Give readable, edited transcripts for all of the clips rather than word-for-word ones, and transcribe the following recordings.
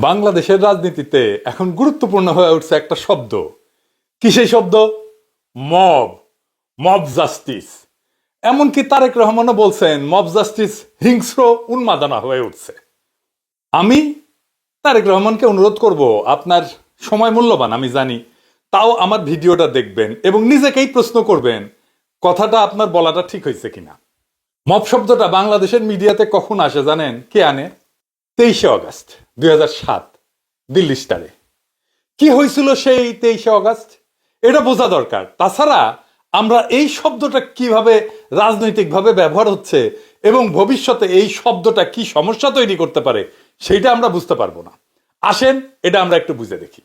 বাংলাদেশের রাজনীতিতে এখন গুরুত্বপূর্ণ হয়ে উঠছে একটা শব্দ। কি সেই শব্দ? মব। Mob justice. এমনকি তারেক রহমানও বলছেন মব জাস্টিস হিংস্র উন্মাদনা হয়ে উঠছে। আমি তারেক রহমানকে অনুরোধ করব, আপনার সময় মূল্যবান আমি জানি, তাও আমার ভিডিওটা দেখবেন এবং নিজেকেই প্রশ্ন করবেন কথাটা আপনার বলাটা ঠিক হয়েছে কিনা। মব শব্দটা বাংলাদেশের মিডিয়াতে কখন আসে জানেন? কে আনে? 23শে আগস্ট 2007 দিল্লি স্টারে। কি হয়েছিল সেই 23শে আগস্ট এটা বোঝা দরকার। তাছাড়া আমরা এই শব্দটা কিভাবে রাজনৈতিকভাবে ব্যবহার হচ্ছে এবং ভবিষ্যতে এই শব্দটা কি সমস্যা তৈরি করতে পারে সেইটা আমরা বুঝতে পারবো না। আসেন এটা আমরা একটু বুঝে দেখি।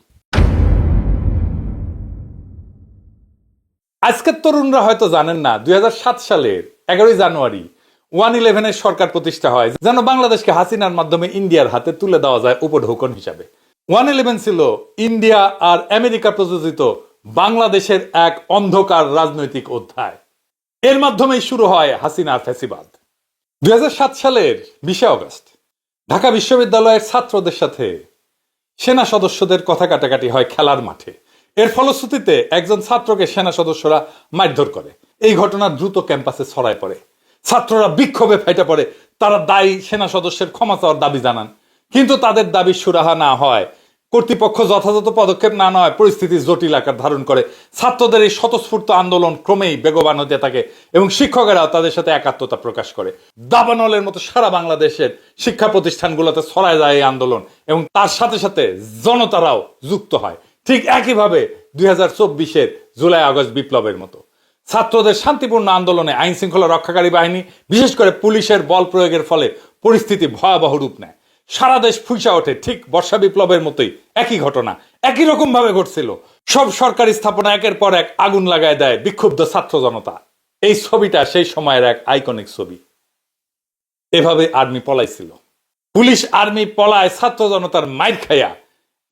আজকের তরুণরা হয়তো জানেন না, 2007 সালের 11ই জানুয়ারি 111 সরকার প্রতিষ্ঠা হয়, যেন বাংলাদেশকে হাসিনার মাধ্যমে ইন্ডিয়ার হাতে তুলে দেওয়া যায় উপঢৌকন হিসাবে। 111 ছিল ইন্ডিয়া আর আমেরিকা প্রযোজিত বাংলাদেশের এক অন্ধকার রাজনৈতিক অধ্যায়। এর মাধ্যমেই শুরু হয় হাসিনার ফ্যাসিবাদ। 2007 সালের 20শে আগস্ট ঢাকা বিশ্ববিদ্যালয়ের ছাত্রদের সাথে সেনা সদস্যদের কথা কাটাকাটি হয় খেলার মাঠে। এর ফলশ্রুতিতে একজন ছাত্রকে সেনা সদস্যরা মারধর করে। এই ঘটনা দ্রুত ক্যাম্পাসে ছড়ায় পড়ে। ছাত্ররা বিক্ষোভে ফেটে পড়ে। তারা দায়ী সেনা সদস্যের ক্ষমা চাওয়ার দাবি জানান, কিন্তু তাদের দাবি সুরাহা না হয়, কর্তৃপক্ষ যথাযথ পদক্ষেপ না নেওয়ায় পরিস্থিতি জটিল আকার ধারণ করে। ছাত্রদের এই স্বতঃস্ফূর্ত আন্দোলন ক্রমেই বেগবান হতে থাকে এবং শিক্ষকেরাও তাদের সাথে একাত্মতা প্রকাশ করে। দাবানলের মতো সারা বাংলাদেশের শিক্ষা প্রতিষ্ঠানগুলোতে ছড়ায় যায় এই আন্দোলন এবং তার সাথে সাথে জনতারাও যুক্ত হয়, ঠিক একইভাবে 2024-এর জুলাই আগস্ট বিপ্লবের মতো। ছাত্রদের শান্তিপূর্ণ আন্দোলনে আইন শৃঙ্খলা রক্ষাকারী বাহিনী, বিশেষ করে পুলিশের বল প্রয়োগের ফলে পরিস্থিতি ভয়াবহ রূপ নেয়। সারা দেশ ফুঁসা ওঠে, ঠিক বর্ষা বিপ্লবের মতোই একই ঘটনা একই রকম ভাবে ঘটছিল। সব সরকারি স্থাপনা একের পর এক আগুন লাগায় দেয় বিক্ষুব্ধ ছাত্র জনতা। এই ছবিটা সেই সময়ের এক আইকনিক ছবি। এভাবে আর্মি পলাইছিল। পুলিশ আর্মি পলায় ছাত্র জনতার মাইর খাইয়া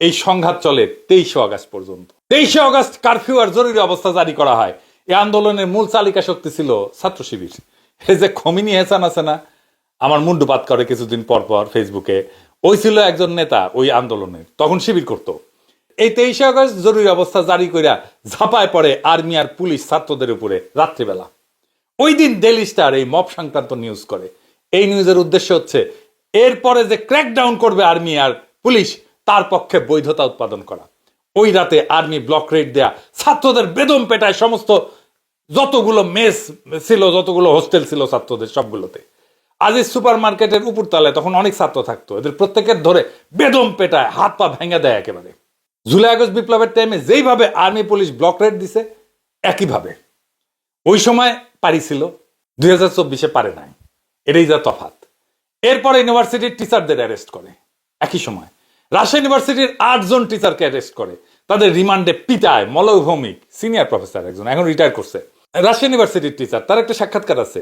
এই সংঘাত চলে 23শে আগস্ট পর্যন্ত। 23শে আগস্ট কারফিউ আর জরুরি অবস্থা জারি করা হয়। এই আন্দোলনের মূল চালিকা শক্তি ছিল ছাত্র শিবির। এই যে খমিনি হেসান আছে না, আমার মুন্ডুপাত করে কিছুদিন পর পর ফেসবুকে, ওই ছিল একজন নেতা ওই আন্দোলনের, তখন শিবির করত। এই 23শে আগস্ট জরুরি অবস্থা জারি কইরা ঝাঁপায় পড়ে আর্মি আর পুলিশ ছাত্রদের উপরে রাত্রিবেলা। ওই দিন ডেইলি স্টার এই মব সংক্রান্ত নিউজ করে। এই নিউজের উদ্দেশ্য হচ্ছে এরপরে যে ক্র্যাকডাউন করবে আর্মি আর পুলিশ, তার পক্ষে বৈধতা উৎপাদন করা। ওই রাতে আর্মি ব্লক রেড দেয়া, ছাত্রদের বেদম পেটায় সমস্ত যতগুলো মেস ছিল, যতগুলো হোস্টেল ছিল ছাত্রদের সবগুলোতে। আজিজ সুপার মার্কেটের উপর তলায় তখন অনেক ছাত্র থাকতো, এদের প্রত্যেকের ধরে বেদম পেটায়, হাত পা ভেঙে দেয় একেবারে। জুলাই আগস্ট বিপ্লবের টাইমে যেইভাবে আর্মি পুলিশ ব্লক রেড দিছে, একইভাবে ওই সময় পারিছিল, 2024-এ পারে নাই। এটাই যা তফাৎ। এরপরে ইউনিভার্সিটির টিচারদের অ্যারেস্ট করে। একই সময় রাজশাহী ইউনিভার্সিটির 8 জন টিচারকে অ্যারেস্ট করে, তাদের রিমান্ডে পিটায়। মলয়ভৌমিক সিনিয়র প্রফেসর একজন, এখন রিটায়ার করছে, রাজশাহী ইউনিভার্সিটির টিচার, তার একটা সাক্ষাৎকার আছে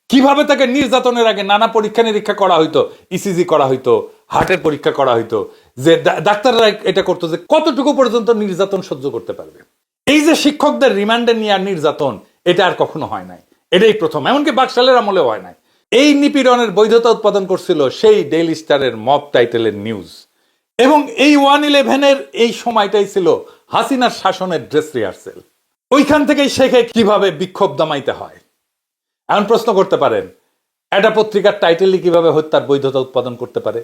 কিভাবে তাকে নির্যাতনের আগে নানা পরীক্ষা নিরীক্ষা করা হইতো, ইসিজি করা হইতো, হার্টের পরীক্ষা করা হইতো, যে ডাক্তাররা এটা করতো যে কতটুকু পর্যন্ত নির্যাতন সহ্য করতে পারবে। এই যে শিক্ষকদের রিমান্ডে নিয়ে নির্যাতন, এটা আর কখনো হয় নাই, এটাই প্রথম, এমনকি বাকশালের আমলেও হয় নাই। এই নিপীড়নের বৈধতা উৎপাদন করছিল সেই ডেইলি স্টারের মব টাইটেলের নিউজ। এবং এই 111-এর এই সময়টাই ছিল হাসিনার শাসনের ড্রেস রিহার্সেল। ওইখান থেকেই শেখে কিভাবে বিক্ষোভ দমাইতে হয়। এমন প্রশ্ন করতে পারেন, একটা পত্রিকার টাইটেলই কিভাবে হত্যার বৈধতা উৎপাদন করতে পারে?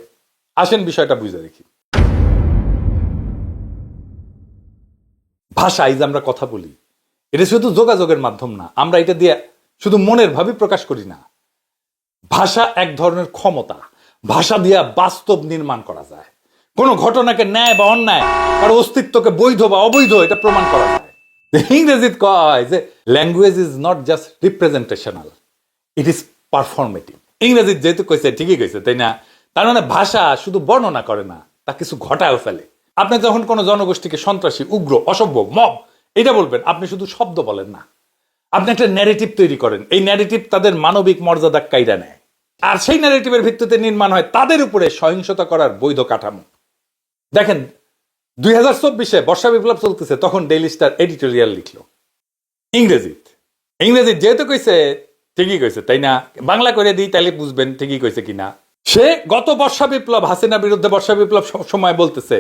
আসেন বিষয়টা বুঝে দেখি। ভাষা, এই যে আমরা কথা বলি, এটা শুধু যোগাযোগের মাধ্যম না, আমরা এটা দিয়ে শুধু মনের ভাবই প্রকাশ করি না। ভাষা এক ধরনের ক্ষমতা। ভাষা দিয়া বাস্তব নির্মাণ করা যায়। কোন ঘটনাকে ন্যায় বা অন্যায়, তার অস্তিত্বকে বৈধ বা অবৈধ, এটা প্রমাণ করা যায়। ইংরেজিতে কয় যে language is not just representational, it is performative. ইংরেজি যেহেতু কইছে, ঠিকই কইছে, তাই না? তার মানে ভাষা শুধু বর্ণনা করে না, তা কিছু ঘটায়ও ফেলে। আপনি যখন কোনো জনগোষ্ঠীকে সন্ত্রাসী, উগ্র, অসভ্য, মব এটা বলবেন, আপনি শুধু শব্দ বলেন না, আপনি একটা ন্যারেটিভ তৈরি করেন। এই ন্যারেটিভ তাদের মানবিক মর্যাদা কাইরা নেয়, আর সেই ন্যারেটিভের ভিত্তিতে নির্মাণ হয় তাদের উপরে সহিংসতা করার বৈধ কাঠামো। দেখেন 2024-এ বর্ষা বিপ্লব চলতেছে, তখন ডেইলি স্টার এডিটোরিয়াল লিখলো ইংরেজি যেহেতু কইছে, ঠিকই কইছে, তাই না? বাংলা করে দিই তাহলে বুঝবেন ঠিকই কইছে কিনা। সে গত বর্ষা বিপ্লব, হাসিনা বিরুদ্ধে বর্ষা বিপ্লব সময় বলতেছে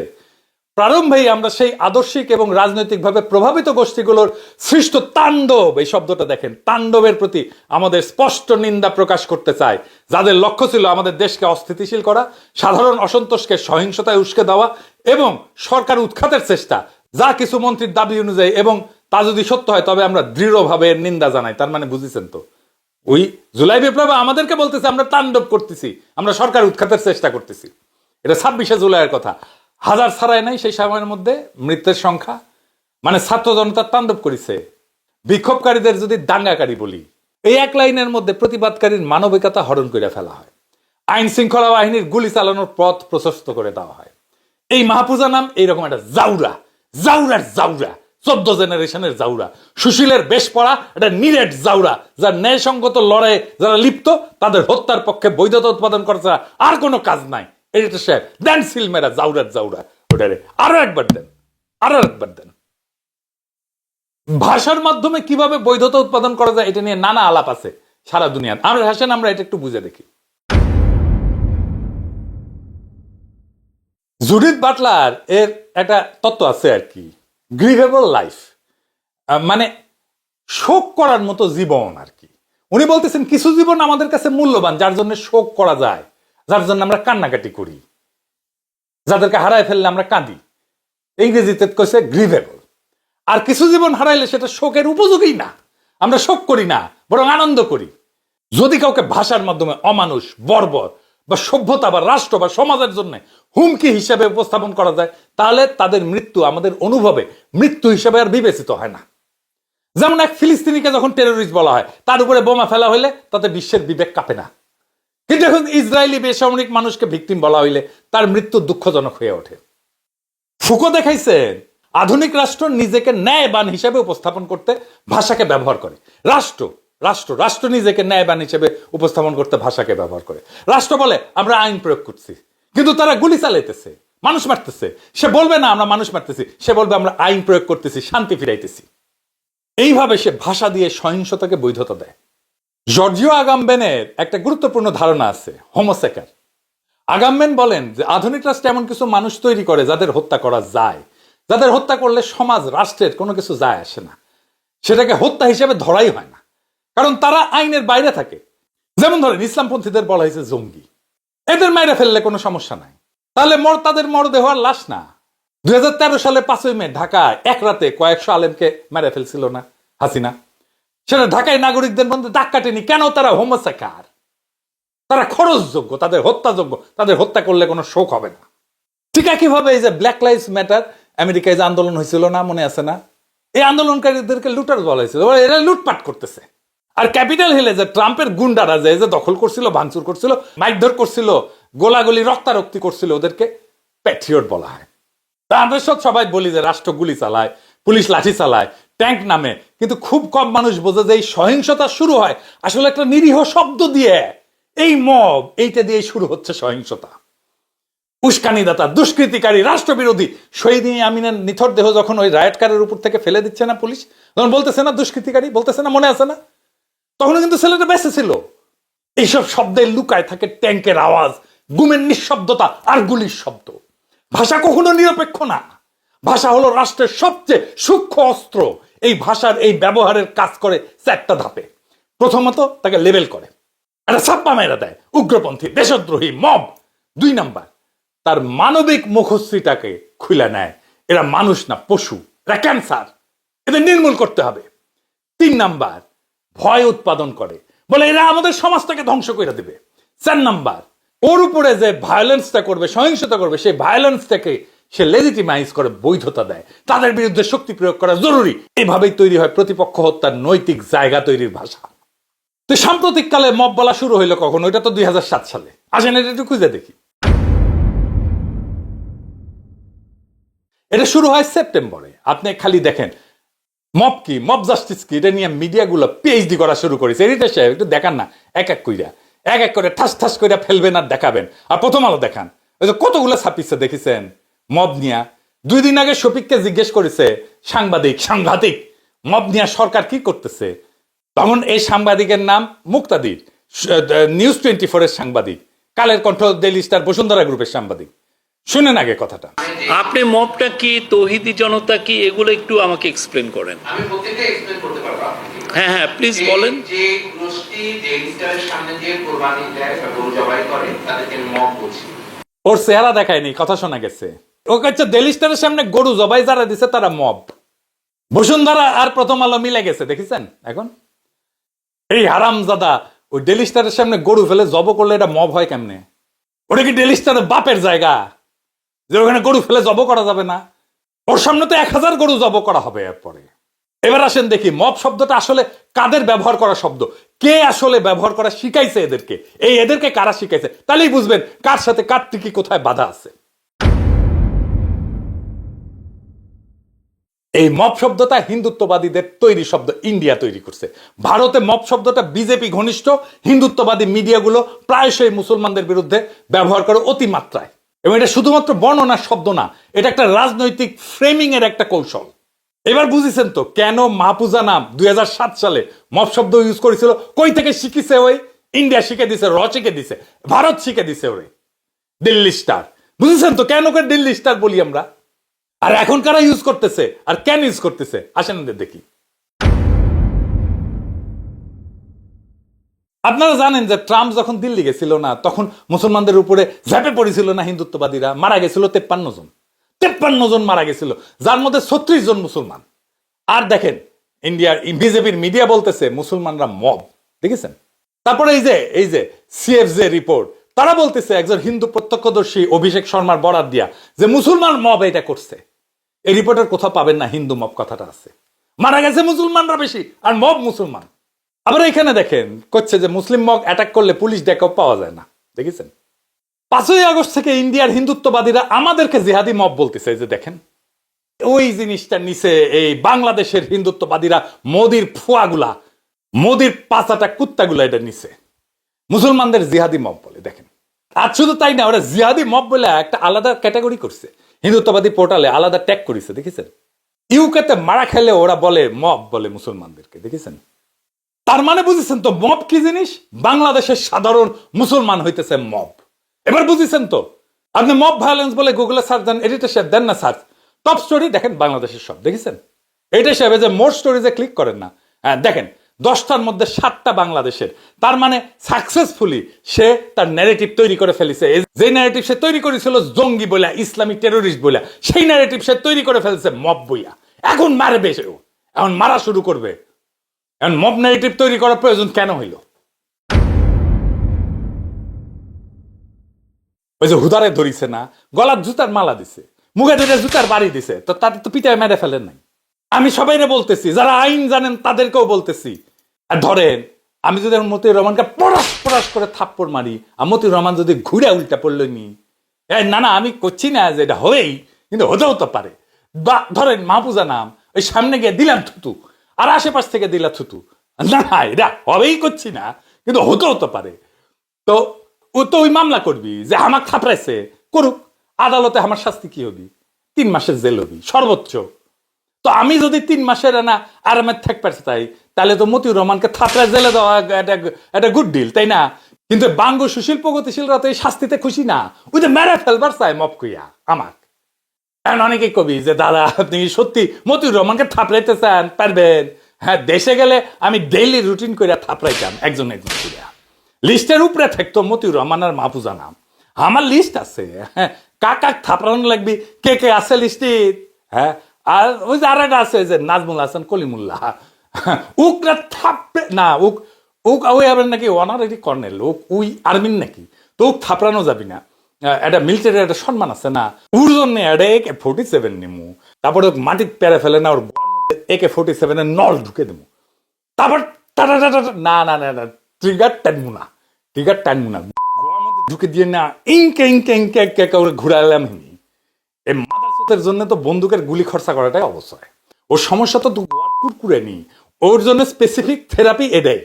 প্রারম্ভেই আমরা সেই আদর্শিক এবং রাজনৈতিকভাবে প্রভাবিত গোষ্ঠীগুলোর সৃষ্ট তাণ্ডব, এই শব্দটা দেখেন, তাণ্ডবের প্রতি আমাদের স্পষ্ট নিন্দা প্রকাশ করতে চাই, যাদের লক্ষ্য ছিল আমাদের দেশকে অস্থিতিশীল করা, সাধারণ অসন্তোষকে সহিংসতায় উস্কে দেওয়া এবং সরকার উৎখাতের চেষ্টা, যা কিছু মন্ত্রীর দাবি অনুযায়ী, এবং তা যদি সত্য হয় তবে আমরা দৃঢ়ভাবে এর নিন্দা জানাই। তার মানে বুঝেছেন তো, ওই জুলাই বিপ্লবে আমাদেরকে বলতেছে আমরা তাণ্ডব করতেছি, আমরা সরকার উৎখাতের চেষ্টা করতেছি। এটা 26শে জুলাইয়ের কথা। হাজার ছাড়াই নাই সেই সময়ের মধ্যে মৃতের সংখ্যা, মানে ছাত্র জনতার তাণ্ডব করেছে। বিক্ষোভকারীদের যদি দাঙ্গাকারী বলি, এই এক লাইনের মধ্যে প্রতিবাদকারীর মানবিকতা হরণ করে ফেলা হয়, আইন শৃঙ্খলা বাহিনীর গুলি চালানোর পথ প্রশস্ত করে দেওয়া হয়। এই মাহফুজা নাম এইরকম একটা জাউরা, জাউরার জাউরা, 14 জেনারেশনের জাউরা, সুশীলের বেশ পড়া একটা নিরেট জাউরা, যার ন্যায়সঙ্গত লড়াইয়ে যারা লিপ্ত তাদের হত্যার পক্ষে বৈধতা উৎপাদন করা ছাড়া আর কোনো কাজ নাই। এটা সাহেব দেন সিল মেরা, জাউরার জাউরা, ওটারে আরো একবার দেন, আরো একবার দেন। ভাষার মাধ্যমে কিভাবে বৈধতা উৎপাদন করা যায় এটা নিয়ে নানা আলাপ আছে সারা দুনিয়ার। আমরা হাসেন, আমরা এটা একটু বুঝে দেখি। জুডিথ বাটলার এর একটা তত্ত্ব আছে আর কি, গ্রিভেবল লাইফ, মানে শোক করার মতো জীবন আর কি। উনি বলতেছেন কিছু জীবন আমাদের কাছে মূল্যবান, যার জন্য শোক করা যায়, যার জন্য আমরা কান্নাকাটি করি, যাদেরকে হারায় ফেললে আমরা কাঁদি, ইংরেজিতে কইছে গ্রিভেবল। আর কিছু জীবন হারাইলে সেটা শোকের উপযোগী না, আমরা শোক করি না, বরং আনন্দ করি। যদি কাউকে ভাষার মাধ্যমে অমানুষ, বর্বর বা সভ্যতা বা রাষ্ট্র বা সমাজের জন্য হুমকি হিসেবে উপস্থাপন করা যায়, তাহলে তাদের মৃত্যু আমাদের অনুভবে মৃত্যু হিসেবে আর বিবেচিত হয় না। যেমন এক ফিলিস্তিনিকে যখন টেরোরিস্ট বলা হয়, তার উপরে বোমা ফেলা হইলে তাতে বিশ্বের বিবেক কাঁপে না, কিন্তু এখন ইসরায়েলি বেসামরিক মানুষকে ভিকটিম বলা হইলে তার মৃত্যু দুঃখজনক হয়ে ওঠে। ফুকো দেখাইছেন আধুনিক রাষ্ট্র নিজেকে ন্যায়বান হিসেবে উপস্থাপন করতে ভাষাকে ব্যবহার করে। রাষ্ট্র রাষ্ট্র রাষ্ট্র নিজেকে ন্যায়বান হিসেবে উপস্থাপন করতে ভাষাকে ব্যবহার করে। রাষ্ট্র বলে আমরা আইন প্রয়োগ করছি, কিন্তু তারা গুলি চালাইতেছে, মানুষ মারতেছে। সে বলবে না আমরা মানুষ মারতেছি, সে বলবে আমরা আইন প্রয়োগ করতেছি, শান্তি ফিরাইতেছি। এইভাবে সে ভাষা দিয়ে সহিংসতাকে বৈধতা দেয়। জর্জিও আগামবেনের একটা গুরুত্বপূর্ণ ধারণা আছে, হোমোসেকার। আগামবেন বলেন যে আধুনিক রাষ্ট্রে এমন কিছু মানুষ তৈরি করে যাদের হত্যা করা যায়, যাদের হত্যা করলে সমাজ রাষ্ট্রের কোনো কিছু যায় আসে না, সেটাকে হত্যা হিসেবে ধরাই হয় না, কারণ তারা আইনের বাইরে থাকে। যেমন ধরেন ইসলামপন্থীদের বলা হয়েছে জঙ্গি, এদের মাইরে ফেললে কোনো সমস্যা নাই, তাহলে তাদের মরদেহ আর লাশ না। 2013 সালে 5ই মে ঢাকায় এক রাতে কয়েকশো আলেমকে মেরে ফেলছিল না হাসিনা? সেটা ঢাকায় নাগরিকদের মধ্যে দাগ কাটেনি কেন? তারা হোমোসেকার, তারা খরচযোগ্য, তাদের হত্যাযোগ্য, তাদের হত্যা করলে কোনো শোক হবে না। ঠিক একইভাবে এই যে ব্ল্যাক লাইভস ম্যাটার আমেরিকায় যে আন্দোলন হয়েছিল না, মনে আছে না? এই আন্দোলনকারীদেরকে লুটার বলা হয়েছিল, এরা লুটপাট করতেছে। আর ক্যাপিটাল হিলে যে ট্রাম্পের গুন্ডারা যে দখল করছিল, ভাঙচুর করছিল, মাইকধর করছিল, গোলাগুলি রক্তারক্তি করছিল, ওদেরকে প্যাট্রিয়ট বলা হয়। তা আমরা সবাই বলি যে রাষ্ট্র গুলি চালায়, পুলিশ লাঠি চালায়, ট্যাঙ্ক নামে, কিন্তু খুব কম মানুষ বোঝে যে এই সহিংসতা শুরু হয় আসলে একটা নিরীহ শব্দ দিয়ে। এই মব, এইটা দিয়ে শুরু হচ্ছে সহিংসতা। উস্কানিদাতা, দুষ্কৃতিকারী, রাষ্ট্রবিরোধী শহীদ আমিনের নিথর দেহ যখন ওই রায়টকারের উপর থেকে ফেলে দিচ্ছে না পুলিশ, তখন বলতেছে না দুষ্কৃতিকারী, বলতেছে না, মনে আছে না? তখন কিন্তু ছেলেটা বেঁচে ছিল। এইসব শব্দে লুকায় থাকে ট্যাঙ্কের আওয়াজ, গুমের নিঃশব্দতা আর গুলির শব্দ। ভাষা কখনো নিরপেক্ষ না। ভাষা হলো রাষ্ট্রের সবচেয়ে সূক্ষ্ম অস্ত্র। এই ভাষার এই ব্যবহারের কাজ করে 4টা ধাপে। প্রথমত তাকে লেবেল করে, একটা ছাপ্পা মেরা দেয়, উগ্রপন্থী, দেশদ্রোহী, মব। 2 নাম্বার, তার মানবিক মুখশ্রীটাকে খুলে নেয়, এরা মানুষ না পশু, এরা ক্যান্সার, এদের নির্মূল করতে হবে। 3 নাম্বার, ভয় উৎপাদন করে, বলে এরা আমাদের সমাজটাকে ধ্বংস করে দেবে। 4 নাম্বার, ওর উপরে যে ভায়োলেন্সটা করবে, সহিংসতা করবে, সেই ভায়োলেন্সটাকে সে লেজিটিমাইজ করে, বৈধতা দেয়, তাদের বিরুদ্ধে শক্তি প্রয়োগ করা জরুরি। এভাবেই তৈরি হয় প্রতিপক্ষ হত্যার নৈতিক জায়গা তৈরির ভাষা। তো সাম্প্রতিক কালে মব বলা শুরু হইলো কখন? ওইটা তো 2007 সালে। আসেন এটা একটু খুঁজে দেখি। এটা শুরু হয় সেপ্টেম্বরে। আপনি খালি দেখেন মব কি, মব জাস্টিস কি, এটা নিয়ে মিডিয়াগুলো পিএইচডি করা শুরু করেছে। এডিটর সাহেব একটু দেখান না, এক এক করে ঠাস ঠাস করে ফেলবেন আর দেখাবেন। আর প্রথম আলো দেখান, ওই যে কতগুলো ছাপিচ্ছে দেখেছেন মব নিয়া। 2 দিন আগে শফিককে জিজ্ঞেস করেছে সাংবাদিক মব নিয়া সরকার কি করতেছে? তখন এই সাংবাদিকের নাম মুক্তাদির, নিউজ 24 এর সাংবাদিক। কালের কণ্ঠ, ডেইলি স্টার, বসুন্ধরা গ্রুপের সাংবাদিক। শুনেন আগে কথাটা। আপনি মবটা কি, তৌহিদি জনতা কি, এগুলো একটু আমাকে এক্সপ্লেন করেন। আমি প্রত্যেকটা এক্সপ্লেন করতে পারবো আপনাকে। হ্যাঁ হ্যাঁ প্লিজ বলেন। যে গোষ্ঠী ডেইলি স্টারের সামনে যে কোরবানি দেয় বা গরু জবাই করে তাদেরকে মব বলছি। ওর চেহারা দেখায়নি, কথা শোনা গেছে। ও কাছে ডেইলি স্টারের সামনে গরু জবাই যারা দিছে তারা মব। বসুন্ধরা আর প্রথম আলো মিলে গেছে, দেখেছেন? এখন এই হারামজাদা ওই ডেইলি স্টারের সামনে গরু ফেলে জব করলে এটা মব হয় কেমনে? ওটা কি ডেইলি স্টারের বাপের জায়গা যে ওখানে গরু ফেলে জব করা যাবে না? ওর সামনে তো 1000 গরু জব করা হবে এরপরে। এবার আসেন দেখি মব শব্দটা আসলে কাদের ব্যবহার করা শব্দ, কে আসলে ব্যবহার করা শিখাইছে এদেরকে, এদেরকে কারা শিখাইছে, তাহলেই বুঝবেন কার সাথে কার টিকি কোথায় বাধা আছে। এই মব শব্দটা হিন্দুত্ববাদীদের তৈরি শব্দ, ইন্ডিয়া তৈরি করছে। ভারতে মব শব্দটা বিজেপি ঘনিষ্ঠ হিন্দুত্ববাদী মিডিয়াগুলো প্রায়শই মুসলমানদের বিরুদ্ধে ব্যবহার করে অতিমাত্রায়, এবং এটা শুধুমাত্র বর্ণনার শব্দ না, এটা একটা রাজনৈতিক ফ্রেমিং এর একটা কৌশল। এবার বুঝেছেন তো কেন মাহফুজা নাম 2007 সালে মব শব্দ ইউজ করেছিল? কই থেকে শিখিছে? ওই ইন্ডিয়া শিখে দিছে, শিখে দিছে, ভারত শিখে দিছে ওরে দিল্লি স্টার। বুঝেছেন তো কেন করে দিল্লি স্টার বলি আমরা? আর এখন কারা ইউজ করতেছে আর কেন ইউজ করতেছে, আসেন দেখি। আপনারা জানেন যে ট্রাম্প যখন দিল্লি গেছিল না, তখন মুসলমানদের উপরে ঝাঁপে পড়েছিল না হিন্দুত্ববাদীরা, মারা গেছিল 53 জন। 53 জন মারা গেছিল, যার মধ্যে 36 জন মুসলমান। আর দেখেন ইন্ডিয়ার বিজেপির মিডিয়া বলতেছে মুসলমানরা মব, দেখেছেন? তারপরে এই যে সিএফজে রিপোর্ট, তারা বলতেছে একজন হিন্দু প্রত্যক্ষদর্শী অভিষেক শর্মার বরাত দিয়া যে মুসলমান মব এটা করছে। এই রিপোর্টের কোথাও পাবেন না হিন্দু মব কথাটা আছে। মারা গেছে মুসলমানরা বেশি আর মব মুসলমান। আবার এখানে দেখেন করছে যে মুসলিম মব অ্যাটাক করলে পুলিশ ডেকআপ পাওয়া যায় না, দেখেছেন? 5ই আগস্ট থেকে ইন্ডিয়ার হিন্দুত্ববাদীরা আমাদেরকে জিহাদি মব বলতেছে। যে দেখেন ওই জিনিসটা নিচে এই বাংলাদেশের হিন্দুত্ববাদীরা মোদির ফুয়াগুলা, মোদির পাঁচাটা কুত্তাগুলা এটা নিচে মুসলমানদের জিহাদি মব বলে। দেখেন, আর শুধু তাই না, ওরা জিহাদি মব বলে একটা আলাদা ক্যাটাগরি করছে, হিন্দুত্ববাদী পোর্টালে আলাদা ট্যাগ করেছে, দেখেছেন? ইউকেতে মারা খেলে ওরা বলে মব বলে মুসলমানদেরকে, দেখেছেন? তার মানে বুঝেছেন তো মব কি জিনিস? বাংলাদেশের সাধারণ মুসলমান হইতেছে মব। এবার বুঝেছেন তো? আপনি মব ভায়োলেন্স বলে গুগলে সার্চ দেন, এডিটর সাহেব দেন না সার্চ, টপ স্টোরি দেখেন বাংলাদেশের সব, দেখেছেন? এটা সাহেব যে মোর স্টোরিজে ক্লিক করেন না, হ্যাঁ দেখেন 10টার মধ্যে 7টা বাংলাদেশের। তার মানে সাকসেসফুলি সে তার ন্যারেটিভ তৈরি করে ফেলেছে। যে ন্যারেটিভ সে তৈরি করেছিল জঙ্গি বইলা, ইসলামিক টেরোরিস্ট বইলা, সেই ন্যারেটিভ সে তৈরি করে ফেলছে মব বইয়া। এখন মারবে সেও, এখন মারা শুরু করবে। এখন মব ন্যারেটিভ তৈরি করার প্রয়োজন কেন হইল? ওই যে হুদারে ধরিছে না, গলার জুতার মালা দিছে, মুখে ধরে জুতার বাড়ি দিছে, তো তাদের তো পিটায় মেরে ফেলেন নাই। আমি সবাইরে বলতেছি, যারা আইন জানেন তাদেরকেও বলতেছি, আর ধরেন আমি যদি মতিউর রহমানকে পড়াশ পড়াশ করে থাপ্পড় মারি, আর মতিউর রহমান যদি ঘুরে উল্টা পড়লো নি, না না আমি করছি না যে এটা হবেই, কিন্তু হতেও তো পারে। বা ধরেন মাহফুজা নাম, ওই সামনে গিয়ে দিলাম থুতু, আর আশেপাশ থেকে দিলা থুতু, না না এটা হবেই করছি না, কিন্তু হতেও তো পারে। তো ও তো ওই মামলা করবি যে আমাক থাপড়াইছে, করুক, আদালতে আমার শাস্তি কি হবি? 3 মাসের জেল হবি সর্বোচ্চ। তো আমি যদি 3 মাসের না আরামের থাক পারছি তাই, তাহলে তো মতিউর রহমানকে থাপড়ায় জেলে দেওয়া একটা গুড ডিল, তাই না? কিন্তু বাঙ্গ সুশীল প্রগতিশীলরা তো এই শাস্তিতে খুশি না, ওই যে মেরে ফেলবার চায় মব কইয়া আমাক। এখন অনেকেই কবি যে দাদা আপনি সত্যি মতিউর রহমানকে থাপড়াইতে চান, পারবেন? হ্যাঁ, দেশে গেলে আমি ডেইলি রুটিন করে থাপড়াইতাম একজন একজন করে। লিস্টের উপরে থাকতো মতিউর রহমান আর মাহফুজা নাম। আমার লিস্ট আছে, হ্যাঁ, কাক কাক থাপড়ানো লাগবি, কে কে আছে লিস্টে। হ্যাঁ, আর ওই যে আর একটা আছে যে নাজমুল হাসান কলিমুল্লাহ, উকরা থাপড়ে না, ওই আবার নাকি অনারারি কর্নেল, ওই আর্মির নাকি, তো থাপড়ানো যাবি না। একটা মিলিটারি একটা সম্মান আছে না, ওর জন্য একটা AK-47 নিমু, তারপরে মাটির পেরে ফেলে না, ওর AK-47 এর নল ঢুকে দেবো, তারপর না না না না ট্রিগার টানবো না, ট্রিগার টানবো না, গোয়ার মধ্যে ঢুকে দিয়ে না ইনকে ইনকে ইনকে ইনকে করে ঘুরালাম। এই মাদারচোদের জন্য তো বন্দুকের গুলি খরচা করাটাই অবশ্যই। ওর সমস্যা তো কুরকুরে নি, ওর জন্য স্পেসিফিক থেরাপি এটাই।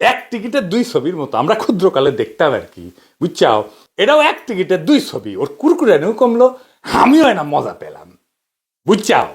1 টিকিটের 2 ছবির মতো আমরা ক্ষুদ্রকালে দেখতাম আর কি, বুঝছাও? এটাও 1 টিকিটের 2 ছবি, ওর কুরকুরে নিও কমলো, আমিও না মজা পেলাম, বুঝছাও?